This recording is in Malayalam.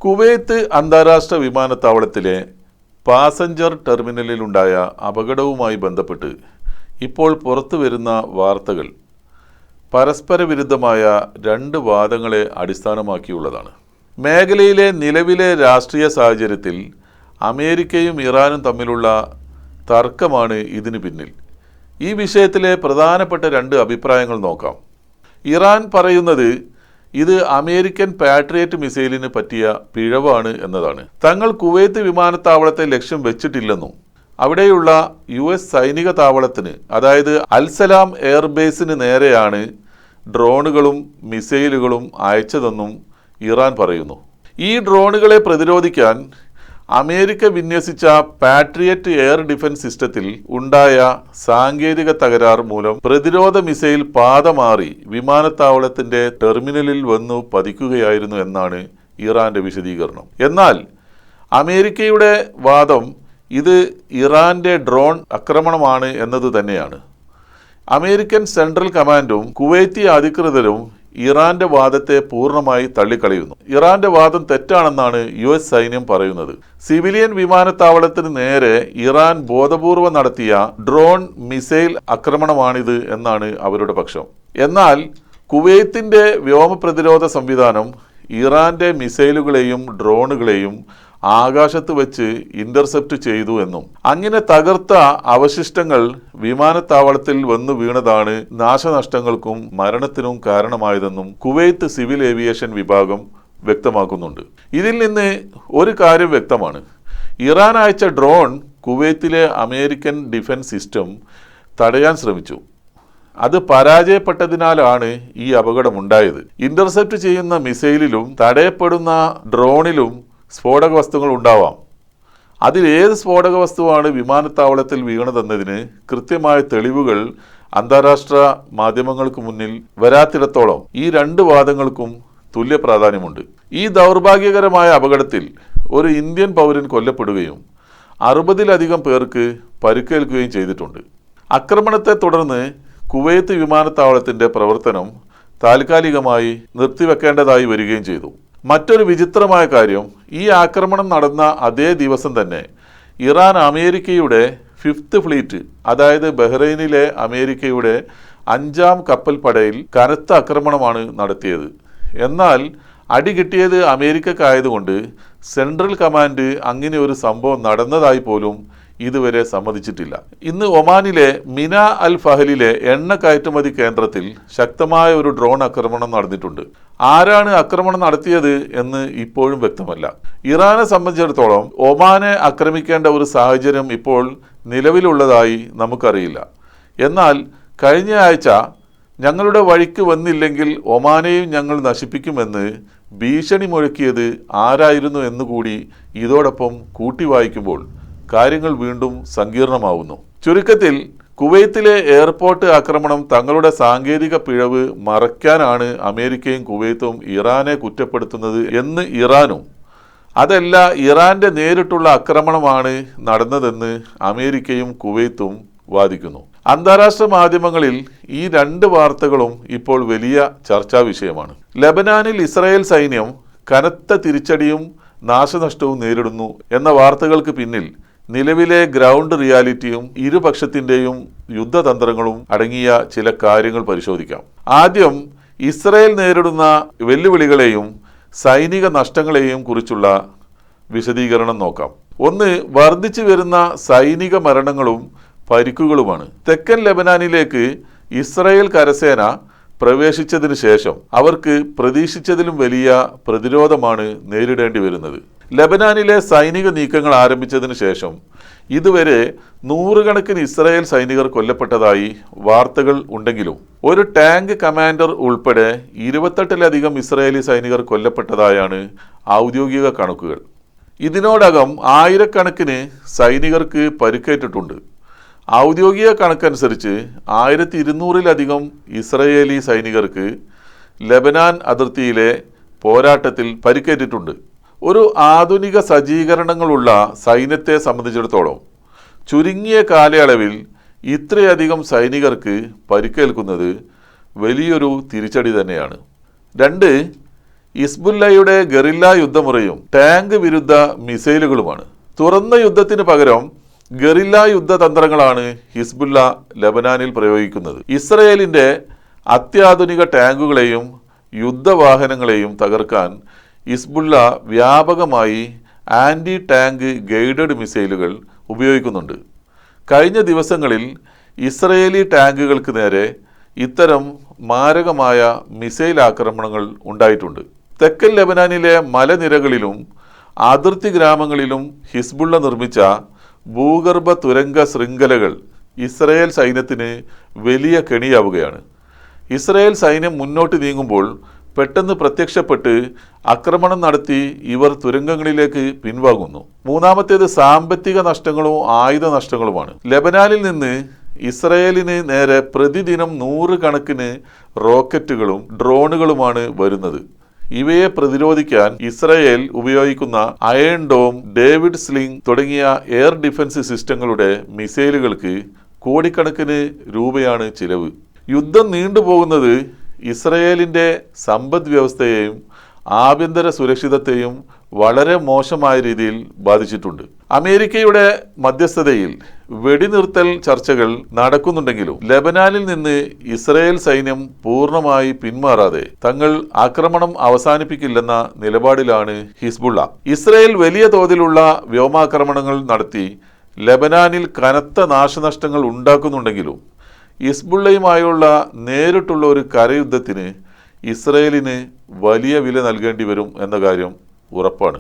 കുവൈത്ത് അന്താരാഷ്ട്ര വിമാനത്താവളത്തിലെ പാസഞ്ചർ ടെർമിനലിലുണ്ടായ അപകടവുമായി ബന്ധപ്പെട്ട് ഇപ്പോൾ പുറത്തു വരുന്ന വാർത്തകൾ പരസ്പര വിരുദ്ധമായ രണ്ട് വാദങ്ങളെ അടിസ്ഥാനമാക്കിയുള്ളതാണ്. മേഖലയിലെ നിലവിലെ രാഷ്ട്രീയ സാഹചര്യത്തിൽ അമേരിക്കയും ഇറാനും തമ്മിലുള്ള തർക്കമാണ് ഇതിന് പിന്നിൽ. ഈ വിഷയത്തിലെ പ്രധാനപ്പെട്ട രണ്ട് അഭിപ്രായങ്ങൾ നോക്കാം. ഇറാൻ പറയുന്നത് ഇത് അമേരിക്കൻ പാട്രിയറ്റ് മിസൈലിന് പറ്റിയ പിഴവാണ് എന്നതാണ്. തങ്ങൾ കുവൈത്ത് വിമാനത്താവളത്തെ ലക്ഷ്യം വെച്ചിട്ടില്ലെന്നും അവിടെയുള്ള US സൈനിക താവളത്തിന്, അതായത് അൽസലാം എയർബേസിന് നേരെയാണ് ഡ്രോണുകളും മിസൈലുകളും അയച്ചതെന്നും ഇറാൻ പറയുന്നു. ഈ ഡ്രോണുകളെ പ്രതിരോധിക്കാൻ അമേരിക്ക വിന്യസിച്ച പാട്രിയറ്റ് എയർ ഡിഫൻസ് സിസ്റ്റത്തിൽ ഉണ്ടായ സാങ്കേതിക തകരാർ മൂലം പ്രതിരോധ മിസൈൽ പാത മാറി വിമാനത്താവളത്തിന്റെ ടെർമിനലിൽ വന്നു പതിക്കുകയായിരുന്നു എന്നാണ് ഇറാന്റെ വിശദീകരണം. എന്നാൽ അമേരിക്കയുടെ വാദം ഇത് ഇറാന്റെ ഡ്രോൺ ആക്രമണമാണ് എന്നത് തന്നെയാണ്. അമേരിക്കൻ സെൻട്രൽ കമാൻഡും കുവൈത്തി അധികൃതരും ഇറാന്റെ വാദത്തെ പൂർണ്ണമായി തള്ളിക്കളയുന്നു. ഇറാന്റെ വാദം തെറ്റാണെന്നാണ് US സൈന്യം പറയുന്നത്. സിവിലിയൻ വിമാനത്താവളത്തിന് നേരെ ഇറാൻ ബോധപൂർവം നടത്തിയ ഡ്രോൺ മിസൈൽ ആക്രമണമാണിത് എന്നാണ് അവരുടെ പക്ഷം. എന്നാൽ കുവൈത്തിന്റെ വ്യോമ പ്രതിരോധ സംവിധാനം ഇറാന്റെ മിസൈലുകളെയും ഡ്രോണുകളെയും ആകാശത്ത് വെച്ച് ഇന്റർസെപ്റ്റ് ചെയ്തു എന്നും അങ്ങനെ തകർത്ത അവശിഷ്ടങ്ങൾ വിമാനത്താവളത്തിൽ വന്നു വീണതാണ് നാശനഷ്ടങ്ങൾക്കും മരണത്തിനും കാരണമായതെന്നും കുവൈത്ത് സിവിൽ ഏവിയേഷൻ വിഭാഗം വ്യക്തമാക്കുന്നുണ്ട്. ഇതിൽ നിന്ന് ഒരു കാര്യം വ്യക്തമാണ്. ഇറാൻ അയച്ച ഡ്രോൺ കുവൈത്തിലെ അമേരിക്കൻ ഡിഫൻസ് സിസ്റ്റം തടയാൻ ശ്രമിച്ചു. അത് പരാജയപ്പെട്ടതിനാലാണ് ഈ അപകടമുണ്ടായത്. ഇന്റർസെപ്റ്റ് ചെയ്യുന്ന മിസൈലിലും തടയപ്പെടുന്ന ഡ്രോണിലും സ്ഫോടക വസ്തുക്കൾ ഉണ്ടാവാം. അതിലേത് സ്ഫോടക വസ്തുവാണ് വിമാനത്താവളത്തിൽ വീണതെന്നതിന് കൃത്യമായ തെളിവുകൾ അന്താരാഷ്ട്ര മാധ്യമങ്ങൾക്ക് മുന്നിൽ വരാത്തിടത്തോളം ഈ രണ്ട് വാദങ്ങൾക്കും തുല്യ പ്രാധാന്യമുണ്ട്. ഈ ദൗർഭാഗ്യകരമായ അപകടത്തിൽ ഒരു ഇന്ത്യൻ പൗരൻ കൊല്ലപ്പെടുകയും 60-ലധികം പേർക്ക് പരിക്കേൽക്കുകയും ചെയ്തിട്ടുണ്ട്. ആക്രമണത്തെ തുടർന്ന് കുവൈത്ത് വിമാനത്താവളത്തിന്റെ പ്രവർത്തനം താൽക്കാലികമായി നിർത്തിവെക്കേണ്ടതായി വരികയും ചെയ്തു. മറ്റൊരു വിചിത്രമായ കാര്യം, ഈ ആക്രമണം നടന്ന അതേ ദിവസം തന്നെ ഇറാൻ അമേരിക്കയുടെ 5th ഫ്ലീറ്റ്, അതായത് ബഹ്റൈനിലെ അമേരിക്കയുടെ 5ാം കപ്പൽ പടയിൽ കനത്ത ആക്രമണമാണ് നടത്തിയത്. എന്നാൽ അടി കിട്ടിയത് അമേരിക്കക്കായതുകൊണ്ട് സെൻട്രൽ കമാൻഡ് അങ്ങനെ ഒരു സംഭവം നടന്നതായി പോലും ഇതുവരെ സമ്മതിച്ചിട്ടില്ല. ഇന്ന് ഒമാനിലെ മിന അൽ ഫഹലിലെ എണ്ണ കയറ്റുമതി കേന്ദ്രത്തിൽ ശക്തമായ ഒരു ഡ്രോൺ ആക്രമണം നടന്നിട്ടുണ്ട്. ആരാണ് ആക്രമണം നടത്തിയത് എന്ന് ഇപ്പോഴും വ്യക്തമല്ല. ഇറാനെ സംബന്ധിച്ചിടത്തോളം ഒമാനെ ആക്രമിക്കേണ്ട ഒരു സാഹചര്യം ഇപ്പോൾ നിലവിലുള്ളതായി നമുക്കറിയില്ല. എന്നാൽ കഴിഞ്ഞ ആഴ്ച ഞങ്ങളുടെ വഴിക്ക് വന്നില്ലെങ്കിൽ ഒമാനെയും ഞങ്ങൾ നശിപ്പിക്കുമെന്ന് ഭീഷണി മുഴക്കിയത് ആരായിരുന്നു എന്നുകൂടി ഇതോടൊപ്പം കൂട്ടി വായിക്കുമ്പോൾ കാര്യങ്ങൾ വീണ്ടും സങ്കീർണമാവുന്നു. ചുരുക്കത്തിൽ കുവൈത്തിലെ എയർപോർട്ട് ആക്രമണം തങ്ങളുടെ സാങ്കേതിക പിഴവ് മറയ്ക്കാനാണ് അമേരിക്കയും കുവൈത്തും ഇറാനെ കുറ്റപ്പെടുത്തുന്നത് എന്ന് ഇറാനും, അതല്ല ഇറാന്റെ നേരിട്ടുള്ള ആക്രമണമാണ് നടന്നതെന്ന് അമേരിക്കയും കുവൈത്തും വാദിക്കുന്നു. അന്താരാഷ്ട്ര മാധ്യമങ്ങളിൽ ഈ രണ്ട് വാർത്തകളും ഇപ്പോൾ വലിയ ചർച്ചാ വിഷയമാണ്. ലെബനാനിൽ ഇസ്രായേൽ സൈന്യം കനത്ത തിരിച്ചടിയും നാശനഷ്ടവും നേരിടുന്നു എന്ന വാർത്തകൾക്ക് പിന്നിൽ നിലവിലെ ഗ്രൗണ്ട് റിയാലിറ്റിയും ഇരുപക്ഷത്തിൻ്റെയും യുദ്ധതന്ത്രങ്ങളും അടങ്ങിയ ചില കാര്യങ്ങൾ പരിശോധിക്കാം. ആദ്യം ഇസ്രായേൽ നേരിടുന്ന വെല്ലുവിളികളെയും സൈനിക നഷ്ടങ്ങളെയും കുറിച്ചുള്ള വിശദീകരണം നോക്കാം. ഒന്ന്, വർദ്ധിച്ചു വരുന്ന സൈനിക മരണങ്ങളും പരിക്കുകളുമാണ്. തെക്കൻ ലെബനാനിലേക്ക് ഇസ്രായേൽ കരസേന പ്രവേശിച്ചതിന് ശേഷം അവർക്ക് പ്രതീക്ഷിച്ചതിലും വലിയ പ്രതിരോധമാണ് നേരിടേണ്ടി വരുന്നത്. ലെബനാനിലെ സൈനിക നീക്കങ്ങൾ ആരംഭിച്ചതിന് ശേഷം ഇതുവരെ 100 കണക്കിന് ഇസ്രായേൽ സൈനികർ കൊല്ലപ്പെട്ടതായി വാർത്തകൾ ഉണ്ടെങ്കിലും ഒരു ടാങ്ക് കമാൻഡർ ഉൾപ്പെടെ 28-ലധികം ഇസ്രായേലി സൈനികർ കൊല്ലപ്പെട്ടതായാണ് ഔദ്യോഗിക കണക്കുകൾ. ഇതിനോടകം ആയിരക്കണക്കിന് സൈനികർക്ക് പരിക്കേറ്റിട്ടുണ്ട്. ഔദ്യോഗിക കണക്കനുസരിച്ച് 1200-ലധികം ഇസ്രായേലി സൈനികർക്ക് ലെബനാൻ അതിർത്തിയിലെ പോരാട്ടത്തിൽ പരിക്കേറ്റിട്ടുണ്ട്. ഒരു ആധുനിക സജ്ജീകരണങ്ങളുള്ള സൈന്യത്തെ സംബന്ധിച്ചിടത്തോളം ചുരുങ്ങിയ കാലയളവിൽ ഇത്രയധികം സൈനികർക്ക് പരിക്കേൽക്കുന്നത് വലിയൊരു തിരിച്ചടി തന്നെയാണ്. 2, ഹിസ്ബുല്ലയുടെ ഗറില്ല യുദ്ധമുറയും ടാങ്ക് വിരുദ്ധ മിസൈലുകളുമാണ്. തുറന്ന യുദ്ധത്തിന് പകരം ഗറില്ല യുദ്ധതന്ത്രങ്ങളാണ് ഹിസ്ബുല്ല ലബനാനിൽ പ്രയോഗിക്കുന്നത്. ഇസ്രയേലിന്റെ അത്യാധുനിക ടാങ്കുകളെയും യുദ്ധവാഹനങ്ങളെയും തകർക്കാൻ ഹിസ്ബുല്ല വ്യാപകമായി ആന്റി ടാങ്ക് ഗൈഡഡ് മിസൈലുകൾ ഉപയോഗിക്കുന്നുണ്ട്. കഴിഞ്ഞ ദിവസങ്ങളിൽ ഇസ്രയേലി ടാങ്കുകൾക്ക് നേരെ ഇത്തരം മാരകമായ മിസൈൽ ആക്രമണങ്ങൾ ഉണ്ടായിട്ടുണ്ട്. തെക്കൻ ലെബനാനിലെ മലനിരകളിലും അതിർത്തി ഗ്രാമങ്ങളിലും ഹിസ്ബുള്ള നിർമ്മിച്ച ഭൂഗർഭ തുരങ്ക ശൃംഖലകൾ ഇസ്രയേൽ സൈന്യത്തിന് വലിയ കെണിയാവുകയാണ്. ഇസ്രയേൽ സൈന്യം മുന്നോട്ട് നീങ്ങുമ്പോൾ പെട്ടെന്ന് പ്രത്യക്ഷപ്പെട്ട് ആക്രമണം നടത്തി ഇവർ തുരങ്കങ്ങളിലേക്ക് പിൻവാങ്ങുന്നു. മൂന്നാമത്തേത് സാമ്പത്തിക നഷ്ടങ്ങളും ആയുധ നഷ്ടങ്ങളുമാണ്. ലെബനാനിൽ നിന്ന് ഇസ്രയേലിന് നേരെ പ്രതിദിനം 100 കണക്കിന് റോക്കറ്റുകളും ഡ്രോണുകളുമാണ് വരുന്നത്. ഇവയെ പ്രതിരോധിക്കാൻ ഇസ്രയേൽ ഉപയോഗിക്കുന്ന അയൺ ഡോം, ഡേവിഡ് സ്ലിംഗ് തുടങ്ങിയ എയർ ഡിഫൻസ് സിസ്റ്റങ്ങളുടെ മിസൈലുകൾക്ക് കോടിക്കണക്കിന് രൂപയാണ് ചിലവ്. യുദ്ധം നീണ്ടുപോകുന്നത് ഇസ്രയേലിൻ്റെ സമ്പദ് വ്യവസ്ഥയെയും ആഭ്യന്തര സുരക്ഷിതത്തെയും വളരെ മോശമായ രീതിയിൽ ബാധിച്ചിട്ടുണ്ട്. അമേരിക്കയുടെ മധ്യസ്ഥതയിൽ വെടിനിർത്തൽ ചർച്ചകൾ നടക്കുന്നുണ്ടെങ്കിലും ലെബനാനിൽ നിന്ന് ഇസ്രയേൽ സൈന്യം പൂർണ്ണമായി പിന്മാറാതെ തങ്ങൾ ആക്രമണം അവസാനിപ്പിക്കില്ലെന്ന നിലപാടിലാണ് ഹിസ്ബുള്ള. ഇസ്രയേൽ വലിയ തോതിലുള്ള വ്യോമാക്രമണങ്ങൾ നടത്തി ലെബനാനിൽ കനത്ത നാശനഷ്ടങ്ങൾ ഉണ്ടാക്കുന്നുണ്ടെങ്കിലും ഹിസ്ബുള്ളയുമായുള്ള നേരിട്ടുള്ള ഒരു കരയുദ്ധത്തിന് ഇസ്രയേലിന് വലിയ വില നൽകേണ്ടി വരും എന്ന കാര്യം ഉറപ്പാണ്.